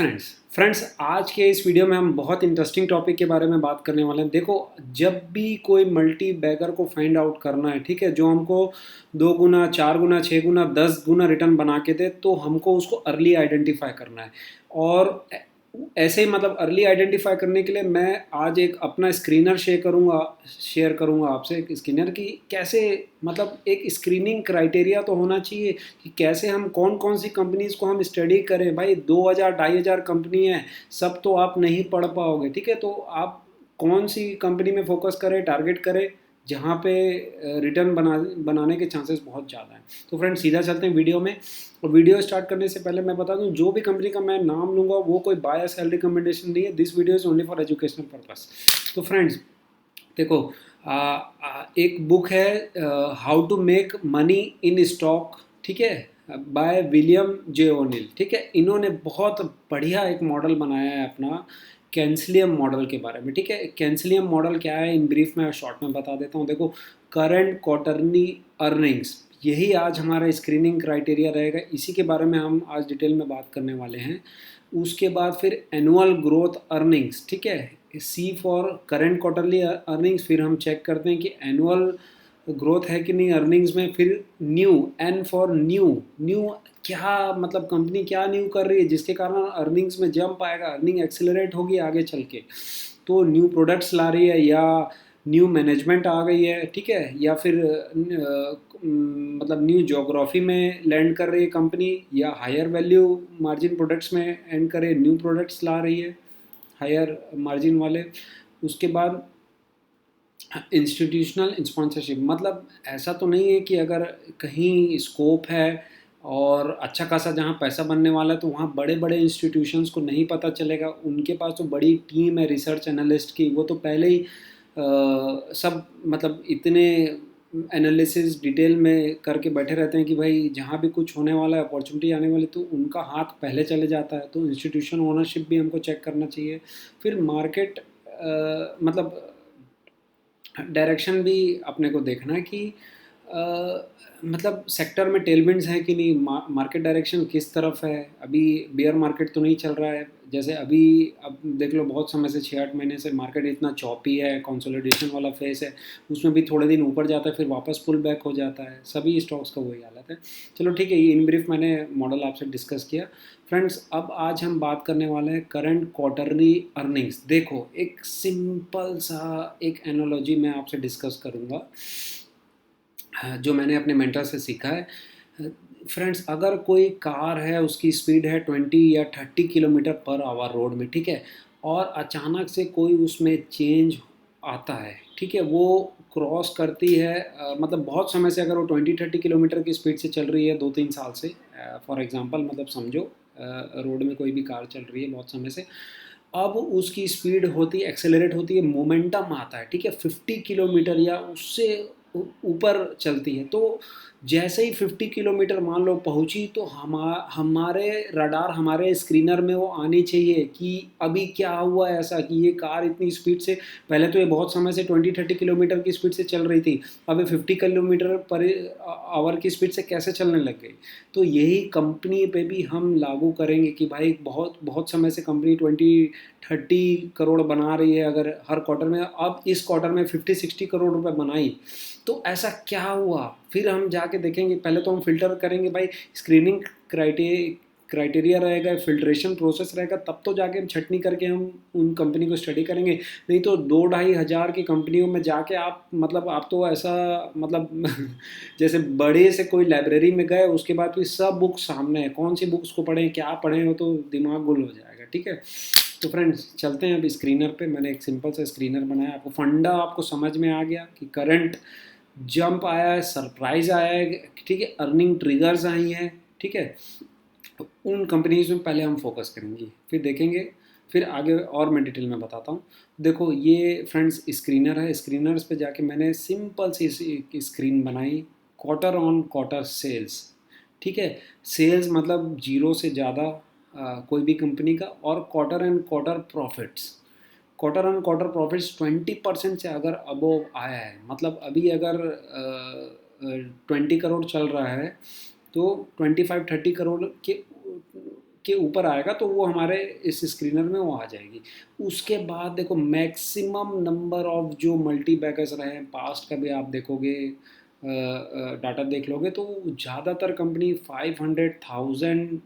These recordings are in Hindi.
फ्रेंड्स आज के इस वीडियो में हम बहुत इंटरेस्टिंग टॉपिक के बारे में बात करने वाले हैं। देखो, जब भी कोई मल्टी बैगर को फाइंड आउट करना है, ठीक है, जो हमको 2 गुना 4 गुना 6 गुना 10 गुना रिटर्न बना के दे, तो हमको उसको अर्ली आइडेंटिफाई करना है। और ऐसे ही मतलब अर्ली आइडेंटिफाई करने के लिए मैं आज एक अपना स्क्रीनर शेयर करूंगा आपसे एक स्क्रीनर की कैसे, मतलब एक स्क्रीनिंग क्राइटेरिया तो होना चाहिए कि कैसे हम कौन कौन सी कंपनीज को हम स्टडी करें। भाई 2000 2500 कंपनी है, सब तो आप नहीं पढ़ पाओगे, ठीक है। तो आप कौन सी कंपनी में फोकस करें, टारगेट करें जहाँ पे रिटर्न बनाने के चांसेस बहुत ज़्यादा हैं। तो फ्रेंड्स सीधा चलते हैं वीडियो में। और वीडियो स्टार्ट करने से पहले मैं बता दूं, जो भी कंपनी का मैं नाम लूँगा वो कोई बाय सेल रिकमेंडेशन नहीं है। This video is only for educational purpose. तो फ्रेंड्स देखो, एक बुक है how to make money in stock, ठीक है, बाय विलियम जे ओनिल, ठीक है। इन्होंने बहुत बढ़िया एक मॉडल बनाया है अपना कैंसलियम मॉडल के बारे में, ठीक है। कैंसलियम मॉडल क्या है, इन ब्रीफ में शॉर्ट में बता देता हूँ। देखो, करंट क्वार्टरली अर्निंग्स, यही आज हमारा स्क्रीनिंग क्राइटेरिया रहेगा, इसी के बारे में हम आज डिटेल में बात करने वाले हैं। उसके बाद फिर एनुअल ग्रोथ अर्निंग्स, ठीक है, सी फॉर करंट क्वार्टरली अर्निंग्स। फिर हम चेक करते हैं कि एनुअल ग्रोथ है कि नहीं अर्निंग्स में। फिर new, N for new, new क्या मतलब कंपनी क्या न्यू कर रही है जिसके कारण अर्निंग्स में जंप आएगा, अर्निंग एक्सेलरेट होगी आगे चल के। तो न्यू प्रोडक्ट्स ला रही है, या न्यू मैनेजमेंट आ गई है, ठीक है, या फिर मतलब न्यू जोग्राफी में लैंड कर रही है कंपनी, या हायर वैल्यू मार्जिन प्रोडक्ट्स में एंड करे, न्यू प्रोडक्ट्स ला रही है हायर मार्जिन वाले। उसके बाद इंस्टीट्यूशनल स्पॉन्सरशिप, मतलब ऐसा तो नहीं है कि अगर कहीं स्कोप है और अच्छा खासा जहाँ पैसा बनने वाला है तो वहाँ बड़े बड़े इंस्टीट्यूशंस को नहीं पता चलेगा। उनके पास तो बड़ी टीम है रिसर्च एनालिस्ट की, वो तो पहले ही सब मतलब इतने एनालिसिस डिटेल में करके बैठे रहते हैं कि भाई जहाँ भी कुछ होने वाला है, अपॉर्चुनिटी आने वाली, तो उनका हाथ पहले चले जाता है। तो इंस्टीट्यूशन ओनरशिप भी हमको चेक करना चाहिए। फिर मार्केट मतलब डायरेक्शन भी अपने को देखना है कि मतलब सेक्टर में टेलविंड्स हैं कि नहीं, मार्केट डायरेक्शन किस तरफ है। अभी बियर मार्केट तो नहीं चल रहा है, जैसे अभी अब देख लो बहुत समय से 6-8 महीने से मार्केट इतना चॉपी है, कंसोलिडेशन वाला फेस है, उसमें भी थोड़े दिन ऊपर जाता है फिर वापस पुल बैक हो जाता है। सभी स्टॉक्स का वही हालत है। चलो ठीक है, ये इन ब्रीफ मैंने मॉडल आपसे डिस्कस किया। फ्रेंड्स अब आज हम बात करने वाले हैं करंट क्वार्टरली अर्निंग्स। देखो, एक सिंपल सा एक एनालॉजी मैं आपसे डिस्कस करूँगा जो मैंने अपने मेंटर से सीखा है। फ्रेंड्स, अगर कोई कार है, उसकी स्पीड है 20 या 30 किलोमीटर पर आवर रोड में, ठीक है, और अचानक से कोई उसमें चेंज आता है, ठीक है, वो क्रॉस करती है मतलब बहुत समय से अगर वो 20-30 किलोमीटर की स्पीड से चल रही है 2-3 साल से, फॉर एग्जांपल मतलब समझो रोड में कोई भी कार चल रही है बहुत समय से, अब उसकी स्पीड होती है, एक्सेलरेट होती है, मोमेंटम आता है, ठीक है, 50 किलोमीटर या उससे ऊपर चलती है। तो जैसे ही 50 किलोमीटर मान लो पहुंची, तो हमारे रडार, हमारे स्क्रीनर में वो आनी चाहिए कि अभी क्या हुआ ऐसा कि ये कार इतनी स्पीड से, पहले तो ये बहुत समय से 20-30 किलोमीटर की स्पीड से चल रही थी, अब ये 50 किलोमीटर पर आवर की स्पीड से कैसे चलने लग गई। तो यही कंपनी पे भी हम लागू करेंगे कि भाई बहुत बहुत समय से कंपनी 20-30 करोड़ बना रही है, अगर हर क्वार्टर में, अब इस क्वार्टर में 50-60 करोड़ रुपए बनाई, तो ऐसा क्या हुआ। फिर हम जाके देखेंगे, पहले तो हम फिल्टर करेंगे भाई, स्क्रीनिंग क्राइटेरिया रहेगा, फिल्ट्रेशन प्रोसेस रहेगा, तब तो जाके हम छटनी करके हम उन कंपनी को स्टडी करेंगे। नहीं तो 2-2.5 हज़ार की कंपनियों में जाके आप मतलब आप तो ऐसा मतलब जैसे बड़े से कोई लाइब्रेरी में गए, उसके बाद फिर सब बुक्स सामने है, कौन सी बुक्स को पढ़ें क्या पढ़ें, हो तो दिमाग गुल हो जाएगा, ठीक है। तो फ्रेंड्स चलते हैं अब स्क्रीनर पे। मैंने एक सिंपल सा स्क्रीनर बनाया, आपको फंडा आपको समझ में आ गया कि करंट जंप आया है, सरप्राइज आया है, ठीक है, अर्निंग ट्रिगर्स आई हैं, ठीक है। तो उन कंपनीज में पहले हम फोकस करेंगे, फिर देखेंगे, फिर आगे और मैं डिटेल में बताता हूँ। देखो ये फ्रेंड्स स्क्रीनर है, स्क्रीनर्स पे जाके मैंने सिंपल सी स्क्रीन बनाई, क्वार्टर ऑन क्वार्टर सेल्स, ठीक है। सेल्स मतलब जीरो से ज़्यादा कोई भी कंपनी का, और quarter and quarter profits, quarter on quarter profits 20% से अगर अबोव आया है, मतलब अभी अगर 20 करोड़ चल रहा है, तो 25-30 करोड़ के के ऊपर आएगा तो वो हमारे इस स्क्रीनर में वो आ जाएगी। उसके बाद देखो मैक्सिमम नंबर ऑफ जो मल्टी बैगर्स रहे हैं पास्ट का भी आप देखोगे, डाटा देख लोगे तो ज़्यादातर कंपनी 500,000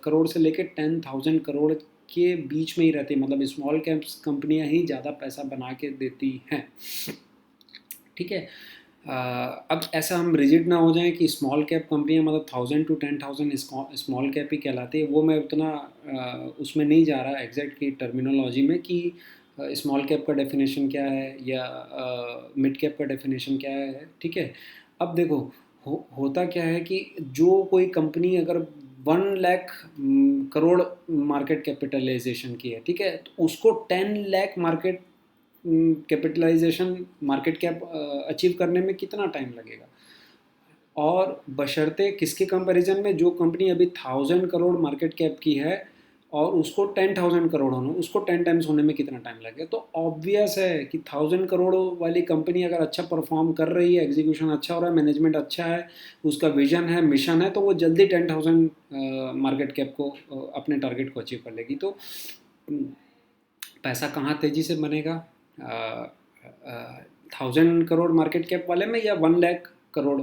करोड़ से लेकर 10,000 करोड़ के बीच में ही रहती है, मतलब स्मॉल कैप्स कंपनियां ही ज़्यादा पैसा बना के देती हैं। ठीक है। अब ऐसा हम रिजिड ना हो जाएं कि स्मॉल कैप कंपनियां मतलब 1,000 to 10,000 स्मॉल कैप ही कहलाती है। वो मैं उतना उसमें नहीं जा रहा एग्जैक्ट की टर्मिनोलॉजी में कि स्मॉल कैप का डेफिनेशन क्या है या मिड कैप का डेफिनेशन क्या है। ठीक है। अब देखो होता क्या है कि जो कोई कंपनी अगर 1 लाख करोड़ मार्केट कैपिटलाइजेशन की है, ठीक है, तो उसको 10 lakh capitalisation market cap achieve करने में कितना टाइम लगेगा। और बशर्ते किसके कंपैरिजन में, जो कंपनी अभी 1,000 करोड़ मार्केट कैप की है और उसको 10,000 करोड़ होना, उसको 10 टाइम्स होने में कितना टाइम लगेगा। तो ऑब्वियस है कि 1,000 करोड़ वाली कंपनी अगर अच्छा परफॉर्म कर रही है, एग्जीक्यूशन अच्छा हो रहा है, मैनेजमेंट अच्छा है, उसका विजन है, मिशन है, तो वो जल्दी 10,000 मार्केट कैप को अपने टारगेट को अचीव कर लेगी। तो पैसा कहाँ तेज़ी से बनेगा, 1,000 करोड़ मार्केट कैप वाले में या 1 लाख करोड़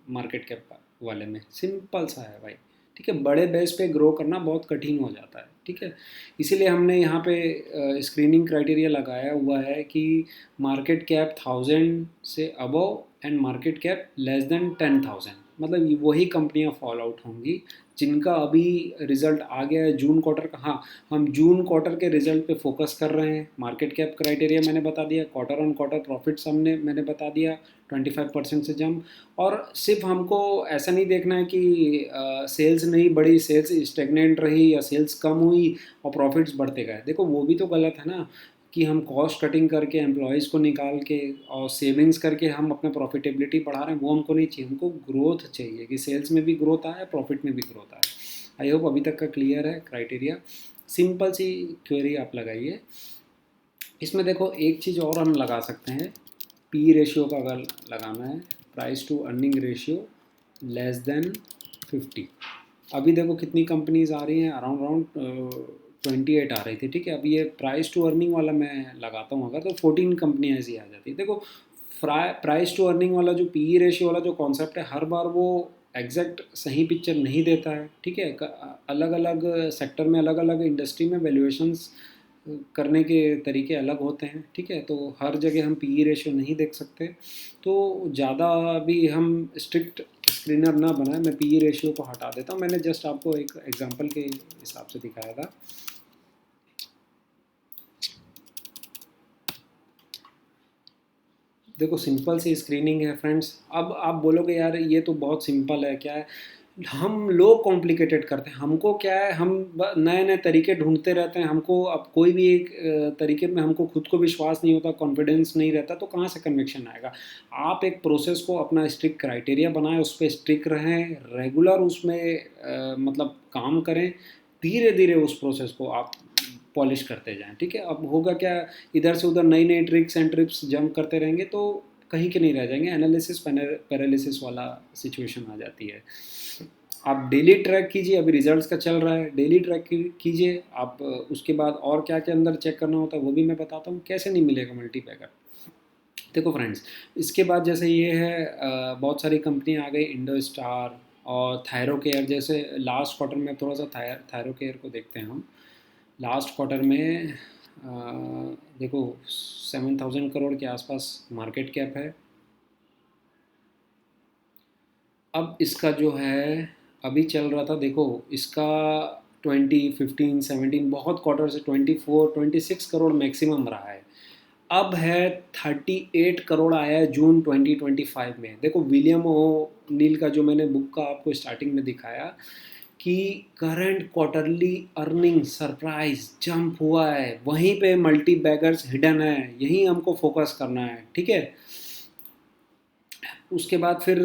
मार्केट कैप वाले में। सिंपल सा है भाई। ठीक है। बड़े बेस पे ग्रो करना बहुत कठिन हो जाता है। ठीक है। इसीलिए हमने यहाँ पे स्क्रीनिंग क्राइटेरिया लगाया हुआ है कि मार्केट कैप 1,000 से above and market cap less than 10,000, मतलब वही कंपनियां फॉल आउट होंगी जिनका अभी रिजल्ट आ गया है जून क्वार्टर का। हाँ, हम जून क्वार्टर के रिजल्ट पे फोकस कर रहे हैं। मार्केट कैप क्राइटेरिया मैंने बता दिया, क्वार्टर ऑन क्वार्टर प्रॉफिट्स मैंने बता दिया 25% से जंप। और सिर्फ हमको ऐसा नहीं देखना है कि सेल्स नहीं बढ़ी, सेल्स स्टेगनेंट रही या सेल्स कम हुई और प्रॉफिट्स बढ़ते गए। देखो वो भी तो गलत है ना कि हम कॉस्ट कटिंग करके एम्प्लॉयज़ को निकाल के और सेविंग्स करके हम अपना प्रॉफिटेबिलिटी बढ़ा रहे हैं। वो हमको नहीं चाहिए, हमको ग्रोथ चाहिए कि सेल्स में भी ग्रोथ आए, प्रॉफिट में भी ग्रोथ आए। आई होप अभी तक का क्लियर है क्राइटेरिया। सिंपल सी क्वेरी आप लगाइए। इसमें देखो एक चीज़ और हम लगा सकते हैं, पी रेशियो का अगर लगाना है, price to earning ratio less than 50। अभी देखो कितनी कंपनीज आ रही हैं, अराउंड 28 आ रही थी। ठीक है। अभी ये प्राइस टू अर्निंग वाला मैं लगाता हूँ अगर, तो 14 कंपनियाँ ऐसी आ जाती है। देखो प्राइस टू अर्निंग वाला जो पी रेशियो वाला जो कॉन्सेप्ट है, हर बार वो एग्जैक्ट सही पिक्चर नहीं देता है। ठीक है। अलग अलग सेक्टर में, अलग अलग इंडस्ट्री में वैल्यूएशंस करने के तरीके अलग होते हैं। ठीक है। तो हर जगह हम पी रेशियो नहीं देख सकते, तो ज़्यादा भी हम स्ट्रिक्ट स्क्रीनर ना बनाए। मैं पी रेशियो को हटा देता हूँ, मैंने जस्ट आपको एक एग्जांपल के हिसाब से दिखाया था। देखो सिंपल सी स्क्रीनिंग है फ्रेंड्स। अब आप बोलोगे यार ये तो बहुत सिंपल है, क्या है, हम लोग कॉम्प्लिकेटेड करते हैं। हमको क्या है, हम नए नए तरीके ढूंढते रहते हैं। हमको अब कोई भी एक तरीके में हमको खुद को विश्वास नहीं होता, कॉन्फिडेंस नहीं रहता, तो कहाँ से कन्विक्शन आएगा। आप एक प्रोसेस को अपना स्ट्रिक्ट क्राइटेरिया बनाएं, उस पर स्ट्रिक्ट रहें, रेगुलर उसमें मतलब काम करें, धीरे धीरे उस प्रोसेस को आप पॉलिश करते जाएं। ठीक है। अब होगा क्या, इधर से उधर नई नई ट्रिक्स एंड ट्रिप्स जंप करते रहेंगे तो कहीं के नहीं रह जाएंगे, एनालिसिस पैरालिसिस वाला सिचुएशन आ जाती है। आप डेली ट्रैक कीजिए, अभी रिजल्ट्स का चल रहा है, डेली ट्रैक कीजिए आप। उसके बाद और क्या क्या अंदर चेक करना होता है वो भी मैं बताता हूँ, कैसे नहीं मिलेगा मल्टीपैकर। देखो फ्रेंड्स, इसके बाद जैसे ये है, बहुत सारी कंपनियाँ आ गई, इंडो स्टार और थायरो केयर जैसे। लास्ट क्वार्टर में थोड़ा सा थायरो केयर को देखते हैं हम। लास्ट क्वार्टर में देखो 7,000 करोड़ के आसपास मार्केट कैप है। अब इसका जो है अभी चल रहा था, देखो इसका 20, 15, 17 बहुत क्वार्टर से 24, 26 करोड़ मैक्सिमम रहा है। अब है 38 करोड़ आया है जून 2025 में। देखो विलियम ओ नील का जो मैंने बुक का आपको स्टार्टिंग में दिखाया कि current quarterly earning surprise jump हुआ है, वहीं पे मल्टी बैगर्स हिडन है, यही हमको फोकस करना है। ठीक है। उसके बाद फिर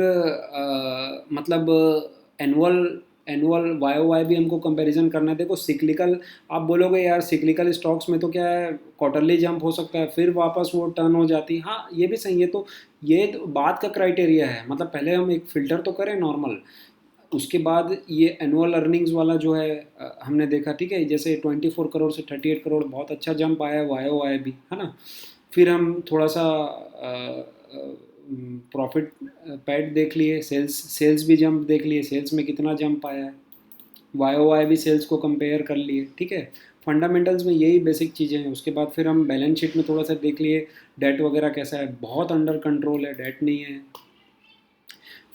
मतलब annual annual Y O Y भी हमको कंपैरिजन करना है। देखो सिक्लिकल, आप बोलोगे यार सिक्लिकल स्टॉक्स में तो क्या है, क्वार्टरली जंप हो सकता है फिर वापस वो टर्न हो जाती है। हाँ ये भी सही है। तो ये तो बात का क्राइटेरिया है, मतलब पहले हम एक फ़िल्टर तो करें नॉर्मल। उसके बाद ये एनुअल अर्निंग्स वाला जो है हमने देखा, ठीक है, जैसे 24 करोड़ से 38 करोड़, बहुत अच्छा जंप आया है, वाई ओ वाई भी, है ना। फिर हम थोड़ा सा प्रॉफिट पैट देख लिए, सेल्स सेल्स भी जंप देख लिए, सेल्स में कितना जंप आया है, वाई ओ वाई भी सेल्स को कंपेयर कर लिए, ठीक है। फंडामेंटल्स में यही बेसिक चीज़ें हैं। उसके बाद फिर हम बैलेंस शीट में थोड़ा सा देख लिए, डेट वगैरह कैसा है, बहुत अंडर कंट्रोल है, डेट नहीं है।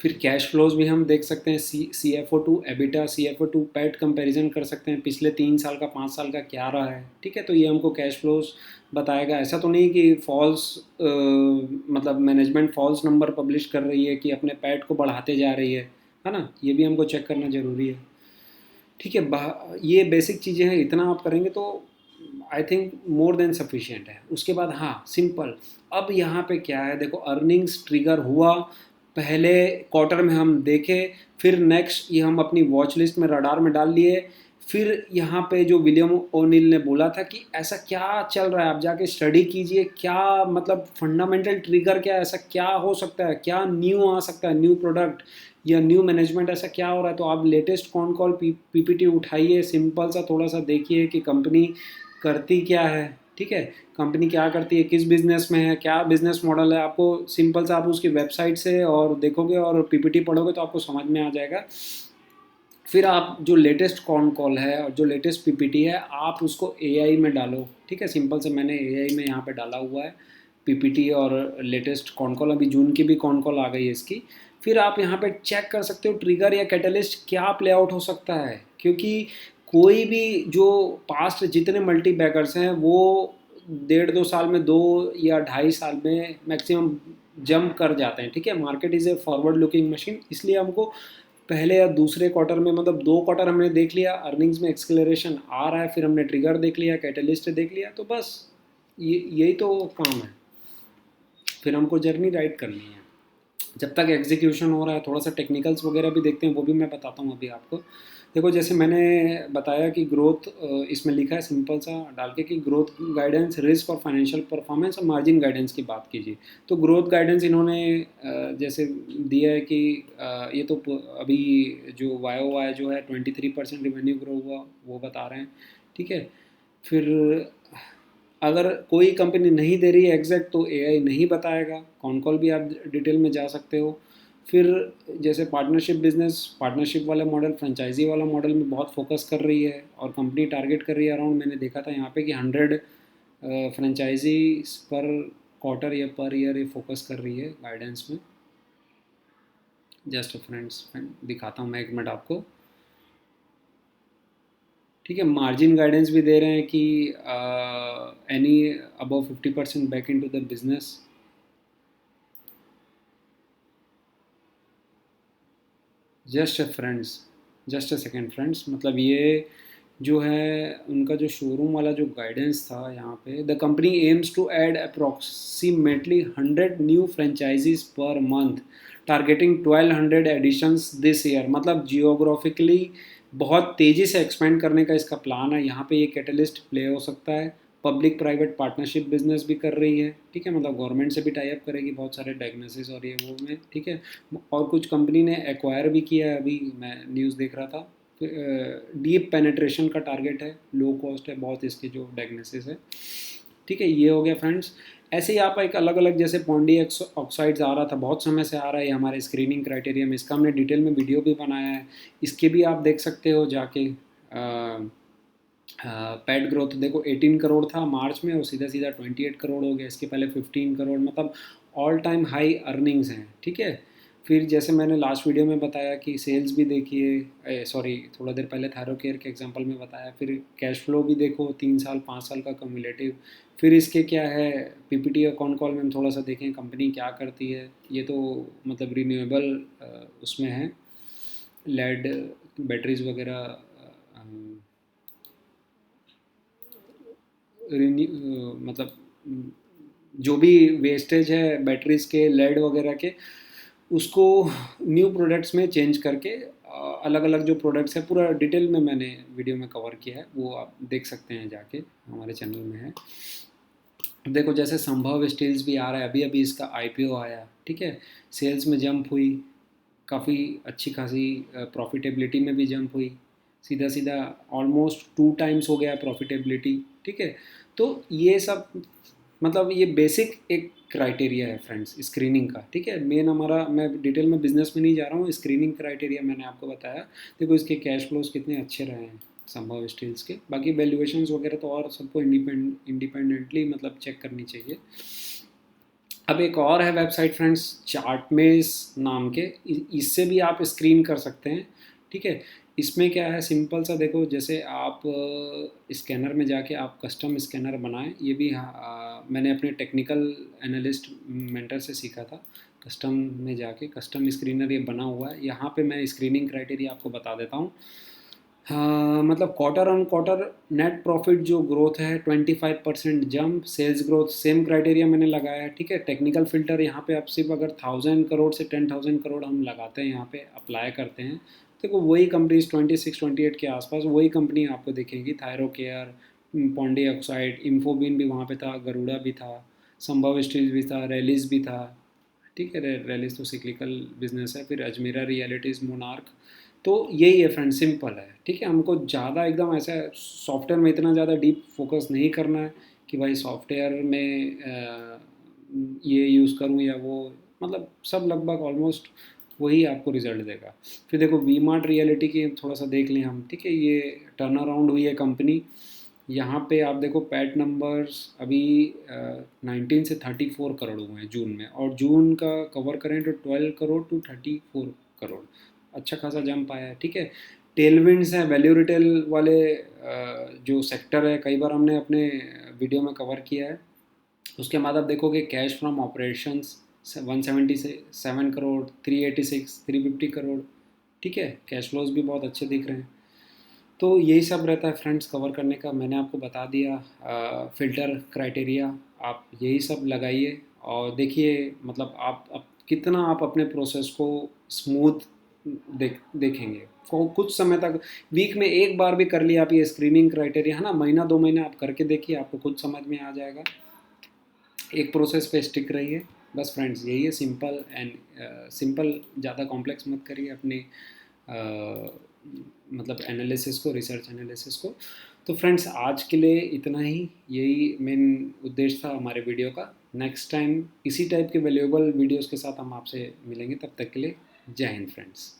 फिर कैश फ्लोज भी हम देख सकते हैं, C F O to EBITDA, C F O to PAT comparison कर सकते हैं, पिछले 3 साल का 5 साल का क्या रहा है, ठीक है। तो ये हमको कैश फ्लोज बताएगा। ऐसा तो नहीं कि फॉल्स मतलब मैनेजमेंट फॉल्स नंबर पब्लिश कर रही है कि अपने पैट को बढ़ाते जा रही है ना, ये भी हमको चेक करना ज़रूरी है, ठीक है। ये बेसिक चीज़ें हैं, इतना आप करेंगे तो I think more than sufficient है। उसके बाद हाँ, सिंपल, अब यहाँ पे क्या है, देखो अर्निंग्स ट्रिगर हुआ, पहले क्वार्टर में हम देखे, फिर नेक्स्ट ये हम अपनी वॉच लिस्ट में रडार में डाल लिए। फिर यहाँ पे जो विलियम ओनिल ने बोला था कि ऐसा क्या चल रहा है, आप जाके स्टडी कीजिए, क्या मतलब फंडामेंटल ट्रिगर क्या है, ऐसा क्या हो सकता है, क्या न्यू आ सकता है, न्यू प्रोडक्ट या न्यू मैनेजमेंट, ऐसा क्या हो रहा है। तो आप लेटेस्ट कॉन कॉल पीपीटी उठाइए, सिंपल सा थोड़ा सा देखिए कि कंपनी करती क्या है, ठीक है, कंपनी क्या करती है, किस बिजनेस में है, क्या बिजनेस मॉडल है। आपको सिंपल सा आप उसकी वेबसाइट से और देखोगे और पीपीटी पढ़ोगे तो आपको समझ में आ जाएगा। फिर आप जो लेटेस्ट कॉन कॉल है और जो लेटेस्ट पीपीटी है, आप उसको एआई में डालो, ठीक है। सिंपल से मैंने एआई में यहाँ पे डाला हुआ है पीपीटी और लेटेस्ट कॉन कॉल, अभी जून की भी कॉन कॉल आ गई है इसकी। फिर आप यहाँ पे चेक कर सकते हो ट्रिगर या कैटलिस्ट क्या प्ले आउट हो सकता है, क्योंकि कोई भी जो पास्ट जितने मल्टी बैगर्स हैं वो 1.5-2 साल में, 2 या 2.5 साल में मैक्सिमम जंप कर जाते हैं, ठीक है। Market is a forward looking machine, इसलिए हमको पहले या दूसरे क्वार्टर में, मतलब 2 क्वार्टर हमने देख लिया, अर्निंग्स में एक्सेलरेशन आ रहा है, फिर हमने ट्रिगर देख लिया, कैटलिस्ट देख लिया, तो बस यही तो काम है। फिर हमको जर्नी राइट करनी है, जब तक एग्जीक्यूशन हो रहा है। थोड़ा सा टेक्निकल्स वगैरह भी देखते हैं, वो भी मैं बताता हूँ अभी आपको। देखो जैसे मैंने बताया कि ग्रोथ, इसमें लिखा है सिंपल सा डाल के कि ग्रोथ गाइडेंस, रिस्क और फाइनेंशियल परफॉर्मेंस और मार्जिन गाइडेंस की बात कीजिए। तो ग्रोथ गाइडेंस इन्होंने जैसे दिया है कि ये तो अभी जो वाई ओ वाई जो है 23% रिवेन्यू ग्रो हुआ, वो बता रहे हैं, ठीक है। फिर अगर कोई कंपनी नहीं दे रही है एग्जैक्ट तो एआई नहीं बताएगा, कॉन कॉल भी आप डिटेल में जा सकते हो। फिर जैसे पार्टनरशिप बिजनेस, पार्टनरशिप वाला मॉडल, फ्रेंचाइजी वाला मॉडल में बहुत फोकस कर रही है और कंपनी टारगेट कर रही है अराउंड, मैंने देखा था यहाँ पे कि 100 फ्रेंचाइजी पर क्वार्टर या पर ईयर ये फोकस कर रही है गाइडेंस में। जस्ट फ्रेंड्स दिखाता हूँ मैं, 1 मिनट आपको, ठीक है। मार्जिन गाइडेंस भी दे रहे हैं कि any above 50% back in to the business. Just a second friends, मतलब ये जो है उनका जो शोरूम वाला जो गाइडेंस था यहाँ पे, the company aims to add approximately 100 new franchisees per month, targeting 1200 additions this year. मतलब जियोग्राफिकली बहुत तेज़ी से एक्सपेंड करने का इसका प्लान है। यहाँ पे ये कैटलिस्ट प्ले हो सकता है। पब्लिक प्राइवेट पार्टनरशिप बिजनेस भी कर रही है, ठीक है, मतलब गवर्नमेंट से भी टाई अप करेगी बहुत सारे डायग्नोसिस और ये वो में, ठीक है। और कुछ कंपनी ने एक्वायर भी किया है, अभी मैं न्यूज़ देख रहा था। डीप पेनेट्रेशन का टारगेट है, लो कॉस्ट है बहुत इसके जो डायग्नोसिस है, ठीक है। ये हो गया फ्रेंड्स। ऐसे ही आप एक अलग अलग, जैसे पॉन्डी ऑक्साइड्स आ रहा था, बहुत समय से आ रहा है हमारे स्क्रीनिंग क्राइटेरिया में, इसका हमने डिटेल में वीडियो भी बनाया है, इसके भी आप देख सकते हो जाके। पैड ग्रोथ देखो 18 करोड़ था मार्च में, और सीधा सीधा 28 करोड़ हो गया, इसके पहले 15 करोड़, मतलब ऑल टाइम हाई अर्निंग्स हैं, ठीक है। फिर जैसे मैंने लास्ट वीडियो में बताया कि सेल्स भी देखिए, सॉरी थोड़ा देर पहले थायरोकेयर के एग्जांपल में बताया। फिर कैश फ्लो भी देखो, 3 साल 5 साल का कम्युलेटिव। फिर इसके क्या है, पीपीटी और कॉन कॉल में हम थोड़ा सा देखें कंपनी क्या करती है। ये तो मतलब रिन्यूएबल उसमें है, लेड बैटरीज वगैरह, मतलब जो भी वेस्टेज है बैटरीज के, लेड वगैरह के, उसको न्यू प्रोडक्ट्स में चेंज करके अलग अलग जो प्रोडक्ट्स है, पूरा डिटेल में मैंने वीडियो में कवर किया है, वो आप देख सकते हैं जाके, हमारे चैनल में है। देखो जैसे संभव स्टील्स भी आ रहा है, अभी अभी इसका आईपीओ आया, ठीक है, सेल्स में जंप हुई, काफ़ी अच्छी खासी प्रॉफिटेबिलिटी में भी जंप हुई, सीधा सीधा ऑलमोस्ट 2 टाइम्स हो गया प्रॉफिटेबिलिटी। ठीक है, तो ये सब मतलब ये बेसिक एक क्राइटेरिया है फ्रेंड्स स्क्रीनिंग का। ठीक है, मेन हमारा, मैं डिटेल में बिजनेस में नहीं जा रहा हूँ, स्क्रीनिंग क्राइटेरिया मैंने आपको बताया। देखो इसके कैश फ्लोज कितने अच्छे रहे हैं संभव स्टील्स के, बाकी वैल्यूएशंस वगैरह तो और सबको इंडिपेंडेंटली मतलब चेक करनी चाहिए। अब एक और है वेबसाइट फ्रेंड्स चार्टमेज नाम के, इससे भी आप स्क्रीन कर सकते हैं। ठीक है, इसमें क्या है सिंपल सा, देखो जैसे आप स्कैनर में जाके आप कस्टम स्कैनर बनाएं, ये भी मैंने अपने टेक्निकल एनालिस्ट मेंटर से सीखा था। कस्टम में जाके कस्टम स्क्रीनर ये बना हुआ है, यहाँ पे मैं स्क्रीनिंग क्राइटेरिया आपको बता देता हूँ। हाँ, मतलब quarter on quarter net profit जो ग्रोथ है 25% jump, sales growth same criteria मैंने लगाया है। ठीक है, टेक्निकल फिल्टर यहाँ पे आप सिर्फ अगर 1000 करोड़ से 10,000 करोड़ हम लगाते हैं, यहाँ पे अप्लाई करते हैं, देखो वही कंपनीज 26-28 के आसपास वही कंपनी आपको दिखेगी। थायरोकेयर, पॉन्डी ऑक्साइड, इन्फोबिन भी वहाँ पे था, गरुड़ा भी था, संभव स्टील भी था, रैलिस भी था। ठीक है, रैलिस तो सिक्लिकल बिजनेस है, फिर अजमेरा रियलिटीज़, मोनार्क। तो यही है फ्रेंड, सिंपल है। ठीक है, हमको ज़्यादा एकदम ऐसा सॉफ्टवेयर में इतना ज़्यादा डीप फोकस नहीं करना है कि भाई सॉफ्टवेयर में ये यूज़ करूँ या वो, मतलब सब लगभग ऑलमोस्ट वही आपको रिजल्ट देगा। फिर देखो वी मार्ट रियलिटी की थोड़ा सा देख लें हम। ठीक है, ये टर्न अराउंड हुई है कंपनी। यहाँ पे आप देखो पैट नंबर्स अभी 19 से 34 करोड़ हुए हैं जून में, और जून का कवर करें तो 12 करोड़ to 34 करोड़, अच्छा खासा जंप आया है। ठीक है, टेलविंड्स हैं, वैल्यू रिटेल वाले जो सेक्टर है, कई बार हमने अपने वीडियो में कवर किया है। उसके बाद आप देखोगे cash from operations 177 crore, 386, 350 crore. ठीक है, कैश फ्लोज भी बहुत अच्छे दिख रहे हैं। तो यही सब रहता है फ्रेंड्स कवर करने का, मैंने आपको बता दिया फ़िल्टर क्राइटेरिया, आप यही सब लगाइए और देखिए मतलब आप कितना आप अपने प्रोसेस को स्मूथ देखेंगे। कुछ समय तक, वीक में एक बार भी कर लिया आप ये स्क्रीनिंग क्राइटेरिया, है ना, महीना 2 महीने आप करके देखिए, आपको खुद समझ में आ जाएगा। एक प्रोसेस पे स्टिक रहिए, बस फ्रेंड्स यही है, सिंपल एंड सिंपल, ज़्यादा कॉम्प्लेक्स मत करिए अपने मतलब एनालिसिस को, रिसर्च एनालिसिस को। तो फ्रेंड्स आज के लिए इतना ही, यही मेन उद्देश्य था हमारे वीडियो का। नेक्स्ट टाइम इसी टाइप के वैल्यूएबल वीडियोस के साथ हम आपसे मिलेंगे, तब तक के लिए जय हिंद फ्रेंड्स।